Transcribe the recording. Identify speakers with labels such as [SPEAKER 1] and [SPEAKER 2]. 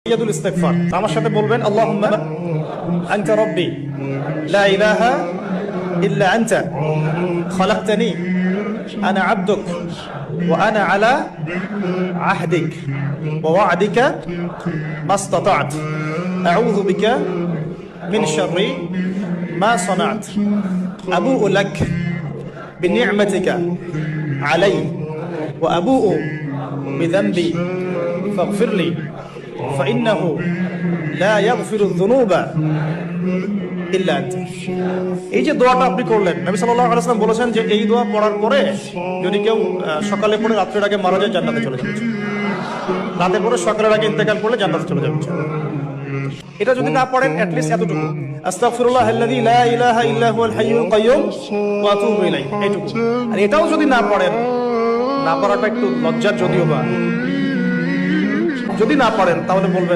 [SPEAKER 1] ইয়াদুল ইস্তিগফার আমার সাথে বলবেন আল্লাহুম্মা আনতা রাব্বি লা ইলাহা ইল্লা আনতা খালাকতানি আনা আবদুক ওয়া আনা আলা আহদিক ওয়া ওয়া'দিকা মাসতাতা'ত আউযু বিকা মিন শাররি মা সানা'ত আবু'ু লাক বিনি'মাতিকা আলাইয়া ওয়া আবু'ু বিযানবি ফাগফির লি فإنه لا يغفر الذنوب إلا أنت। এই যে দোয়াটা আপনি করলেন, নবী সাল্লাল্লাহু আলাইহি ওয়াসাল্লাম বলেছেন যে এই দোয়া পড়ার পরে যদি কেউ সকালে পড়ে রাতের আগে মারা যায় জান্নাতে চলে যাবে, রাতে পড়ে সকালের আগে ইন্তেকাল করলে জান্নাতে চলে যাবে। এটা যদি না পড়েন অ্যাট লিস্ট এতটুকু আস্তাগফিরুল্লাহাল্লাযী লা ইলাহা ইল্লা হুয়াল হাইয়ুল কাইয়্যুম ওয়া আতুবু ইলাইহি, এইটুকু। আর এটাও যদি না পড়েন, না পড়াটা একটু লজ্জার যদিও বা, যদি না পারেন তাহলে বলবেন